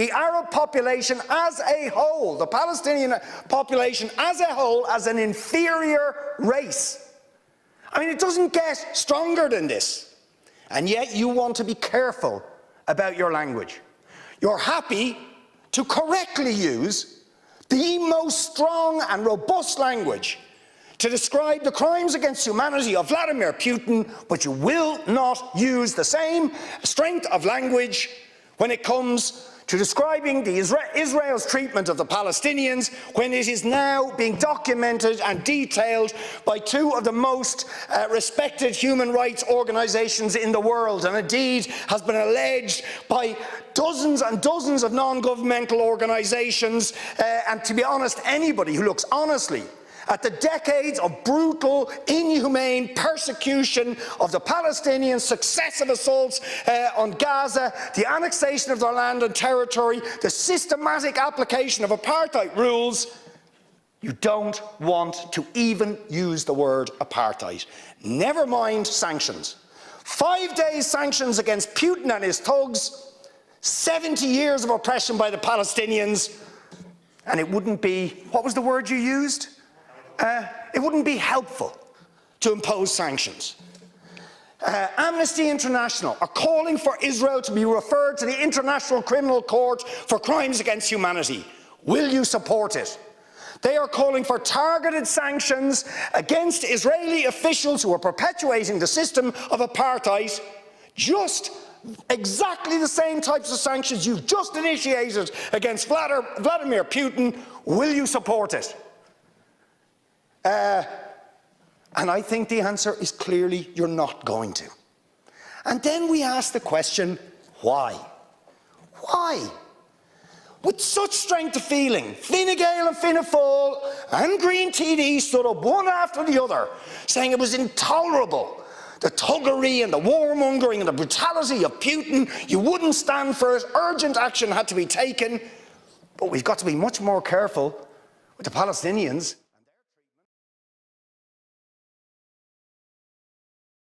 the Arab population as a whole, the Palestinian population as a whole, as an inferior race. I mean, it doesn't get stronger than this. And yet you want to be careful about your language. You're happy to correctly use the most strong and robust language to describe the crimes against humanity of Vladimir Putin, but you will not use the same strength of language when it comes to describing Israel's treatment of the Palestinians, when it is now being documented and detailed by two of the most respected human rights organisations in the world, and indeed has been alleged by dozens and dozens of non-governmental organisations, and to be honest, anybody who looks honestly at the decades of brutal, inhumane persecution of the Palestinians, successive assaults on Gaza, the annexation of their land and territory, the systematic application of apartheid rules, you don't want to even use the word apartheid. Never mind sanctions. 5 days sanctions against Putin and his thugs, 70 years of oppression by the Palestinians, and it wouldn't be, what was the word you used? It wouldn't be helpful to impose sanctions. Amnesty International are calling for Israel to be referred to the International Criminal Court for crimes against humanity. Will you support it? They are calling for targeted sanctions against Israeli officials who are perpetuating the system of apartheid, just exactly the same types of sanctions you've just initiated against Vladimir Putin. Will you support it? And I think the answer is clearly you're not going to. And then we ask the question, why? Why? With such strength of feeling, Fine Gael and Fianna Fáil and Green TD stood up one after the other, saying it was intolerable, the thuggery and the warmongering and the brutality of Putin. You wouldn't stand for it. Urgent action had to be taken. But we've got to be much more careful with the Palestinians.